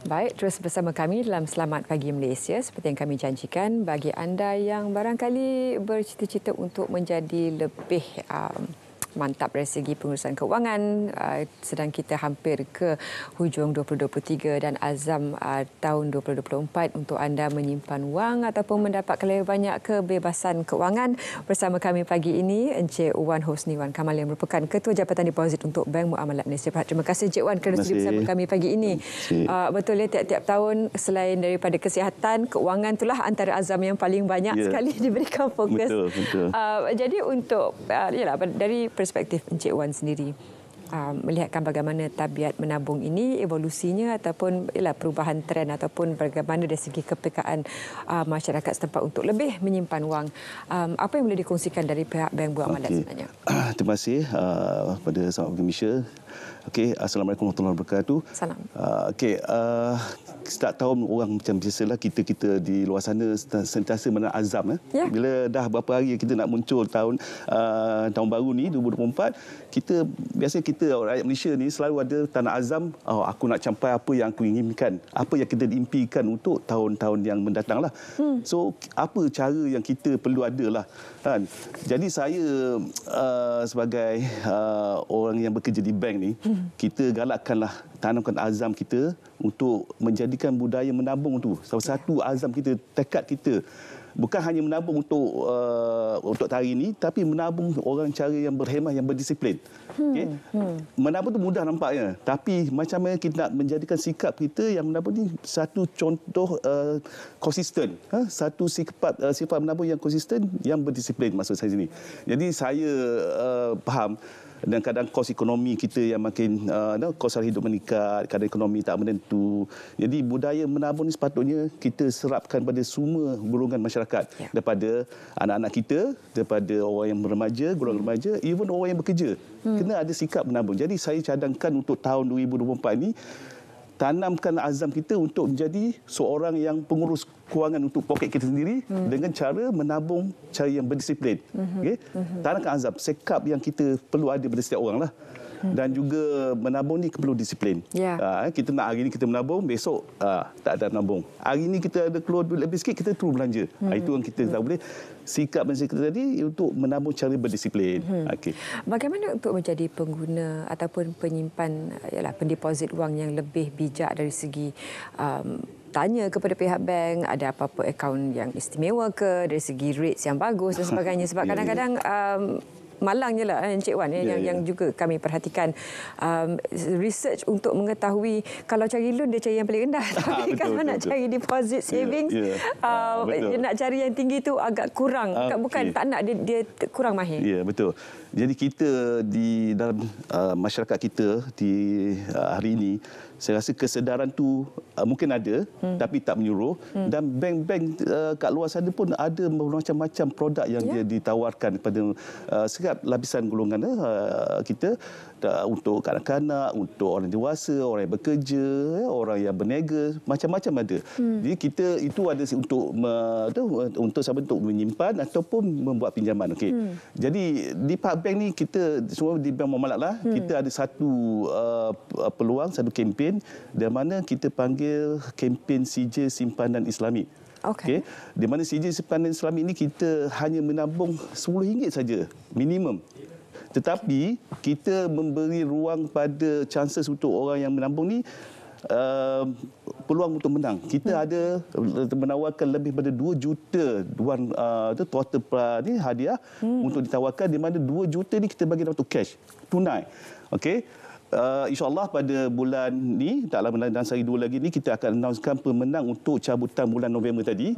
Baik, terus bersama kami dalam Selamat Pagi Malaysia. Seperti yang kami janjikan, bagi anda yang barangkali bercita-cita untuk menjadi lebih mantap dari segi pengurusan kewangan, sedang kita hampir ke hujung 2023 dan azam tahun 2024 untuk anda menyimpan wang ataupun mendapatkan lebih banyak kebebasan kewangan. Bersama kami pagi ini Encik Wan Hosni Wan Kamal yang merupakan Ketua Jabatan Deposit untuk Bank Muamalat Malaysia Berhad. Terima kasih Encik Wan kerana sudi bersama kami pagi ini. Betul ya, tiap-tiap tahun selain daripada kesihatan, kewangan itulah antara azam yang paling banyak sekali diberikan fokus. Betul. Jadi untuk dari perspektif Encik Wan sendiri, melihatkan bagaimana tabiat menabung ini, evolusinya ataupun perubahan trend ataupun bagaimana dari segi kepekaan masyarakat setempat untuk lebih menyimpan wang, apa yang boleh dikongsikan dari pihak Bank Muamalat sebenarnya? Terima kasih kepada sahabat Malaysia. Assalamualaikum warahmatullahi wabarakatuh. Salam. Setiap tahun orang macam biasalah kita di luar sana sentiasa azam. Bila dah berapa hari kita nak muncul tahun baru ni 2024, biasanya kita rakyat Malaysia ni selalu ada tanah azam, aku nak capai apa yang aku inginkan, apa yang kita impikan untuk tahun-tahun yang mendatanglah. So apa cara yang kita perlu adalah kan. Jadi saya sebagai orang yang bekerja di bank ni, kita galakkanlah tanamkan azam kita untuk menjadikan budaya menabung tu salah satu azam kita, tekad kita. Bukan hanya menabung untuk hari ini, tapi menabung orang cara yang berhemah, yang berdisiplin. Menabung tu mudah nampaknya, tapi macam mana kita nak menjadikan sikap kita yang menabung ni satu contoh konsisten, satu sifat menabung yang konsisten, yang berdisiplin maksud saya sini. Jadi saya faham dan kadang kos ekonomi kita yang makin kos hidup meningkat, kadang ekonomi tak menentu. Jadi budaya menabung ni sepatutnya kita serapkan pada semua golongan masyarakat, daripada anak-anak kita, daripada orang yang remaja, golongan remaja, even orang yang bekerja. Kena ada sikap menabung. Jadi saya cadangkan untuk tahun 2024 ni, tanamkan azam kita untuk menjadi seorang yang pengurus kewangan untuk poket kita sendiri dengan cara menabung cara yang berdisiplin. Tanamkan azam, sikap yang kita perlu ada pada setiap orang lah. Dan juga menabung ni perlu disiplin. Kita nak hari ni kita menabung, besok tak ada menabung. Hari ni kita ada keluar duit lebih sikit, kita terus belanja. Itu yang kita tak boleh. Sikap macam kita tadi untuk menabung cara berdisiplin. Bagaimana untuk menjadi pengguna ataupun penyimpan pendeposit wang yang lebih bijak dari segi tanya kepada pihak bank, ada apa-apa akaun yang istimewa ke, dari segi rates yang bagus dan sebagainya. Sebab kadang-kadang malangnya lah Encik Wan yang juga kami perhatikan, research untuk mengetahui kalau cari loan dia cari yang paling rendah, tapi kalau nak cari deposit savings, nak cari yang tinggi tu agak kurang. Bukan tak nak, dia kurang mahir. Ya, betul. Jadi kita di dalam masyarakat kita di hari ini, saya rasa kesedaran tu mungkin ada, tapi tak menyuruh. Dan bank-bank kat luar sana pun ada macam-macam produk yang dia ditawarkan kepada setiap lapisan golongan kita, untuk kanak-kanak, untuk orang dewasa, orang yang bekerja, orang yang berniaga, macam-macam ada. Jadi kita itu ada untuk menyimpan ataupun membuat pinjaman. Jadi di pihak bank ni, kita semua di Bank Muamalat lah, kita ada satu peluang, satu kempen di mana kita panggil kempen Sijil Simpanan Islami. Di mana Sijil Simpanan Islami ini kita hanya menabung RM10 saja minimum. Tetapi kita memberi ruang pada chances untuk orang yang menabung ni peluang untuk menang. Kita ada menawarkan lebih daripada 2 juta total ni hadiah untuk ditawarkan, di mana 2 juta ni kita bagi dalam cash tunai. InsyaAllah pada bulan ni, tak lama dalam sehari 2 lagi ni, kita akan announcekan pemenang untuk cabutan bulan November tadi,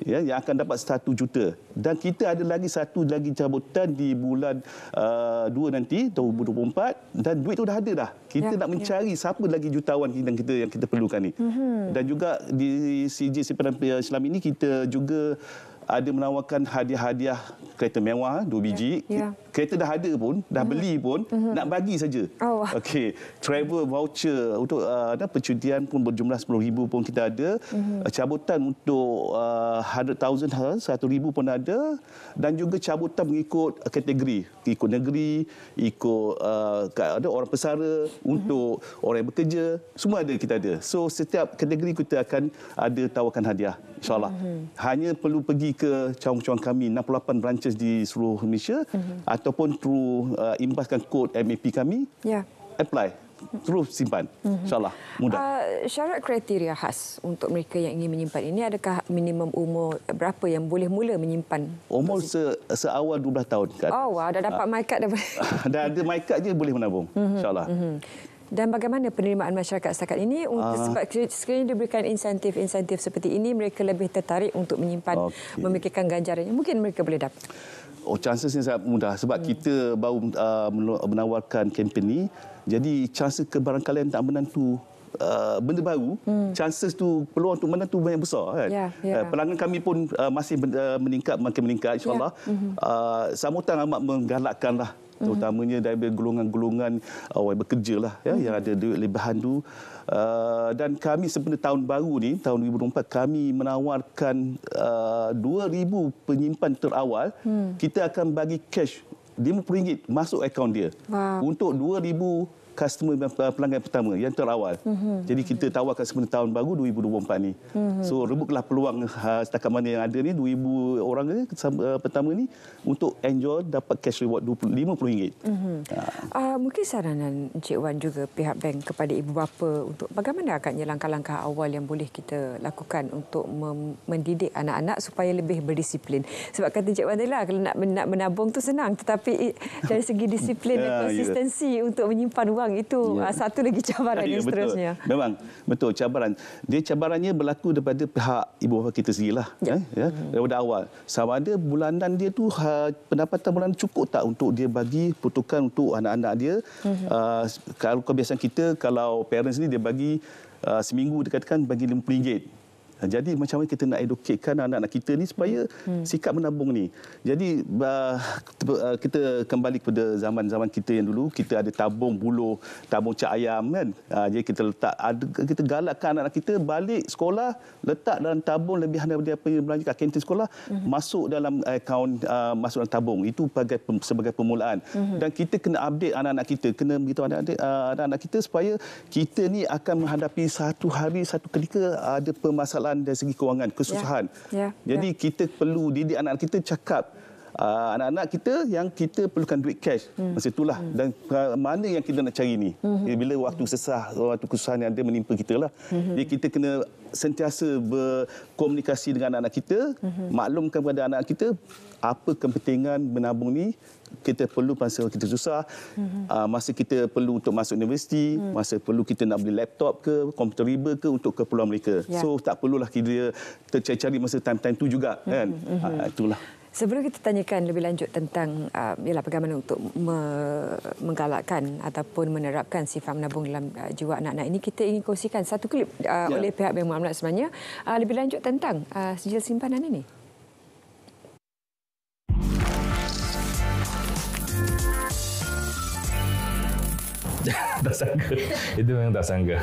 yang akan dapat 1 juta. Dan kita ada lagi satu cabutan di bulan 2 nanti, 2024, dan duit tu dah ada dah. Kita nak mencari siapa lagi jutawan yang kita perlukan ni. Dan juga di CJ Simpanan Islam ini, kita juga ada menawarkan hadiah-hadiah kereta mewah 2 biji. Kereta dah ada pun, dah beli pun, nak bagi saja. Okey, travel voucher untuk percutian pun berjumlah RM10,000 pun kita ada. Cabutan untuk 100,000, 100,000 pun ada, dan juga cabutan mengikut kategori, ikut negeri, ikut ada orang pesara, untuk orang yang bekerja, semua ada, kita ada. So setiap kategori kita akan ada tawarkan hadiah, insyaAllah. Hanya perlu pergi ke cawangan-cawangan kami 68 branches di seluruh Malaysia, ataupun through imbaskan kod MAP kami, apply, terus simpan, insyaAllah mudah. Syarat kriteria khas untuk mereka yang ingin menyimpan ini, adakah minimum umur berapa yang boleh mula menyimpan? Umur seawal 12 tahun. Dah dapat MyCard dah. Dah ada MyCard je boleh menabung, insyaAllah. Dan bagaimana penerimaan masyarakat setakat ini? Sebab sekiranya diberikan insentif-insentif seperti ini, mereka lebih tertarik untuk menyimpan, memikirkan ganjaran yang mungkin mereka boleh dapat. Chances ni sangat mudah sebab kita baru menawarkan kempen ni. Jadi chances kebarangkalian tak menentu benda baru, chances tu, peluang untuk menentu banyak besar kan. Pelanggan kami pun masih meningkat, makin meningkat, insyaAllah. Sambutan amat menggalakkanlah, terutamanya dari golongan-golongan orang bekerja lah, yang ada duit lebihan tu. Dan kami sebenarnya tahun baru ni, tahun 2024, kami menawarkan 2,000 penyimpan terawal. Kita akan bagi cash RM50 masuk akaun dia. Untuk 2,000 customer pelanggan pertama yang terawal. Jadi kita tawarkan sebenarnya tahun baru 2024 ni. So rebutlah peluang setakat mana yang ada ni, 2,000 orang ni pertama ni, untuk enjoy dapat cash reward RM50. Mungkin saranan Encik Wan juga pihak bank kepada ibu bapa untuk bagaimana agaknya langkah-langkah awal yang boleh kita lakukan untuk mendidik anak-anak supaya lebih berdisiplin. Sebab kata Encik Wan tadi lah, kalau nak menabung tu senang, tetapi dari segi disiplin dan konsistensi untuk menyimpan wang itu satu lagi cabaran yang seterusnya. Memang betul cabaran. Dia cabarannya berlaku daripada pihak ibu bapa kita sendirilah. Daripada awal. Sama ada bulanan dia tu pendapatan bulanan cukup tak untuk dia bagi peruntukan untuk anak-anak dia. Kalau kebiasaan kita, kalau parents ni dia bagi seminggu dikatakan bagi RM50. Jadi macam mana kita nak educatekan anak-anak kita ni supaya sikap menabung ni. Jadi kita kembali kepada zaman-zaman kita yang dulu, kita ada tabung buluh, tabung cak ayam kan. Jadi kita kita galakkan anak-anak kita balik sekolah, letak dalam tabung lebihan daripada apa yang belanja kat kantin sekolah, masuk dalam akaun, masuk dalam tabung. Itu sebagai permulaan. Dan kita kena update anak-anak kita, kena beritahu anak-anak kita supaya kita ni akan menghadapi satu hari, satu ketika ada permasalahan dari segi kewangan, kesusahan. Jadi kita perlu didik anak-anak kita cakap, anak-anak kita yang kita perlukan duit cash. Masa itulah. Dan mana yang kita nak cari ni? Bila waktu sesah, waktu kesusahan yang ada menimpa kita lah. Jadi kita kena sentiasa berkomunikasi dengan anak-anak kita, maklumkan kepada anak-anak kita apa kepentingan menabung ni. Kita perlu masa kita susah, masa kita perlu untuk masuk universiti, masa perlu kita nak beli laptop ke, komputer riba ke untuk keperluan mereka. So tak perlulah kita tercari-cari masa time-time tu juga kan. Itulah. Sebelum kita tanyakan lebih lanjut tentang bagaimana untuk menggalakkan ataupun menerapkan sifat menabung dalam jiwa anak-anak ini, kita ingin kongsikan satu klip oleh pihak Bank Muamalat sebenarnya lebih lanjut tentang sijil simpanan ini. Tak sangka. Itu memang tak sangka.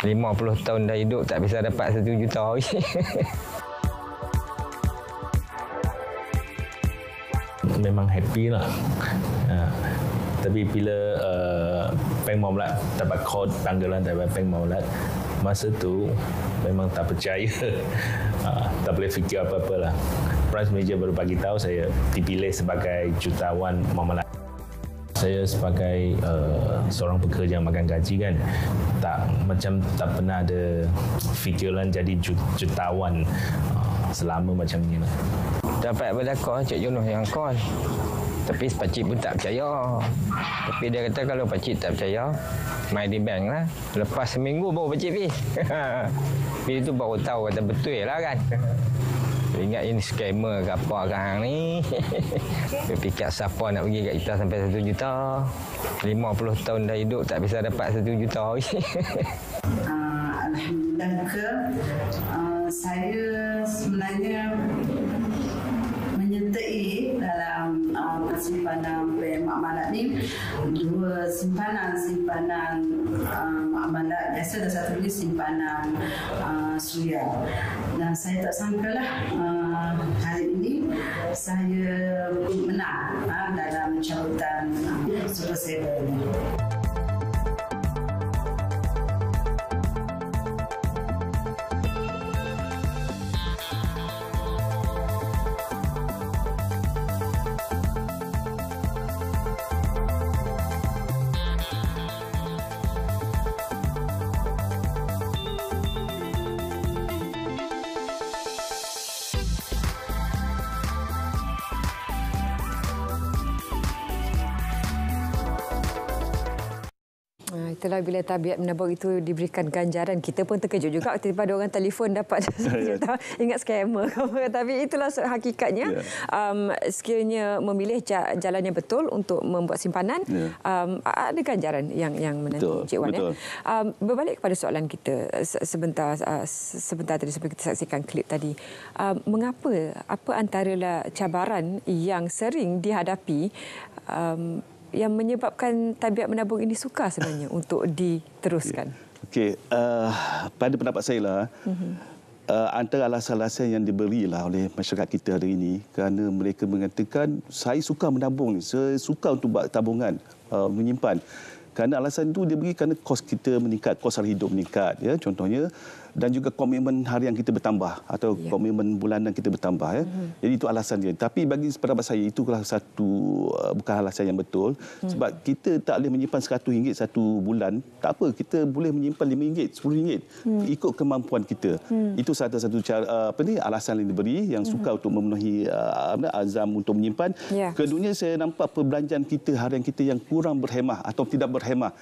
50 tahun dah hidup tak bisa dapat 1 juta. Memang happy lah. Tapi bila Bank Muamalat dapat kod tanggalan daripada Bank Muamalat, masa tu memang tak percaya. Tak boleh fikir apa-apa lah. Branch manager baru bagi tahu saya dipilih sebagai jutawan muamalat. Saya sebagai seorang pekerja yang makan gaji kan, tak pernah ada fikiran jadi jutawan selama macam ni lah. Dapat berlaku Cik Jonoh yang call. Tapi pakcik pun tak percaya. Tapi dia kata kalau pakcik tak percaya, main di bank lah. Lepas seminggu baru pakcik pergi. Bila tu baru tahu kata betul lah kan. Ingat ini scammer ke apa kan ni. Dia fikir siapa nak pergi kat kita sampai 1 juta. 50 tahun dah hidup tak bisa dapat 1 juta. Alhamdulillah ke saya sebenarnya simpanan Mak Malat ni 2 simpanan Mak Malat biasa dan satu lagi simpanan Suria. Dan saya tak sangkalah hari ini saya menang dalam cabutan Super Saver ini. Itulah bila tabiat menabung itu diberikan ganjaran. Kita pun terkejut juga tiba-tiba ada orang telefon dapat ingat scammer. Tapi itulah hakikatnya. Sekiranya memilih jalan yang betul untuk membuat simpanan, ada ganjaran yang menanti Encik Wan. Berbalik kepada soalan kita sebentar tadi sebelum kita saksikan klip tadi. Mengapa, apa antara cabaran yang sering dihadapi yang menyebabkan tabiat menabung ini sukar sebenarnya untuk diteruskan? Okey, pada pendapat saya lah, antara alasan-alasan yang diberilah oleh masyarakat kita hari ini kerana mereka mengatakan saya suka menabung ni, saya suka untuk buat tabungan, menyimpan. Kerana alasan itu dia beri kerana kos kita meningkat, kos sara hidup meningkat, ya, contohnya, dan juga komitmen harian kita bertambah atau komitmen bulanan kita bertambah, ya. Jadi itu alasan dia. Tapi bagi pendapat saya itulah satu bukan alasan yang betul, sebab kita tak boleh menyimpan RM100 satu bulan, tak apa, kita boleh menyimpan RM5, RM10, ikut kemampuan kita. Itu satu cara alasan yang diberi yang suka untuk memenuhi azam untuk menyimpan. Keduanya saya nampak perbelanjaan kita harian kita yang kurang berhemah atau tidak berhemah.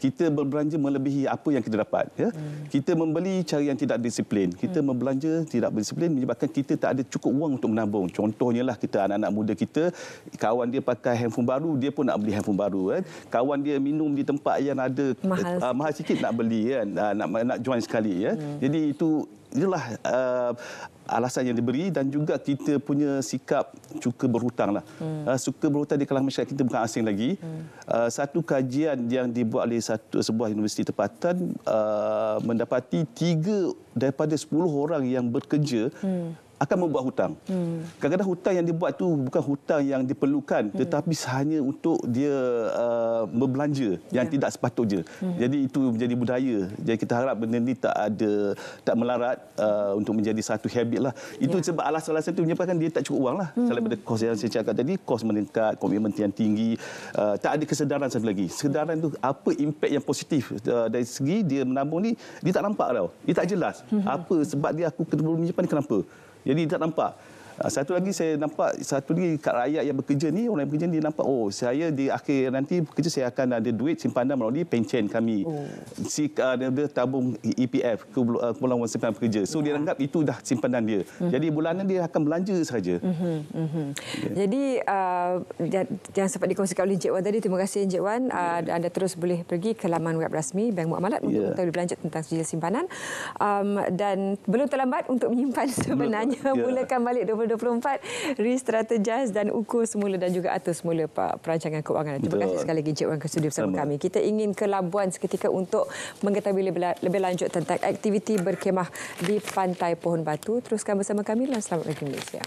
Kita berbelanja melebihi apa yang kita dapat, ya. Kita membeli cara yang tidak disiplin. Kita membelanja tidak berdisiplin menyebabkan kita tak ada cukup wang untuk menabung. Contohnya lah kita anak-anak muda kita, kawan dia pakai handphone baru, dia pun nak beli handphone baru, kan. Kawan dia minum di tempat yang ada mahal sikit nak beli, kan. Nak join sekali, ya. Jadi itulah alasan yang diberi, dan juga kita punya sikap suka berhutang lah. Suka berhutang di kalangan masyarakat kita bukan asing lagi. Satu kajian yang dibuat oleh sebuah universiti tempatan mendapati 3 daripada 10 orang yang bekerja akan membuat hutang. Kadang-kadang hutang yang dibuat tu bukan hutang yang diperlukan, tetapi hanya untuk dia berbelanja yang tidak sepatutnya. Jadi itu menjadi budaya. Jadi kita harap benda ni tak melarat untuk menjadi satu habit lah. Itu sebab alasan-alasan itu menyebabkan dia tak cukup wang lah. Selain daripada kos yang saya cakap tadi, kos meningkat, komitmen yang tinggi, tak ada kesedaran satu lagi. Kesedaran tu apa impak yang positif dari segi dia menabung ni, dia tak nampak tau. Dia tak jelas. Apa sebab dia aku perlu menyimpan ni, kenapa? Jadi tak nampak. Satu lagi saya nampak, satu lagi kat rakyat yang bekerja ni, orang yang bekerja ni nampak, oh saya di akhir nanti bekerja saya akan ada duit simpanan melalui pencen kami. Dia tabung EPF, Kumpulan Wang Simpanan Pekerja. So dia anggap itu dah simpanan dia. Jadi bulanan dia akan belanja saja. Jadi yang sempat dikongsikan oleh Encik Wan tadi, terima kasih Encik Wan. Anda terus boleh pergi ke laman web rasmi Bank Muamalat untuk mengetahui lebih lanjut tentang sijil simpanan. Dan belum terlambat untuk menyimpan sebenarnya. Mulakan balik 2024, re-strategize dan ukur semula dan juga atur semula perancangan keuangan. Terima kasih sekali lagi Encik Wan ke studio bersama kami. Kita ingin ke Labuan seketika untuk mengetahui lebih lanjut tentang aktiviti berkemah di Pantai Pohon Batu. Teruskan bersama kami dalam Selamat Pagi Malaysia.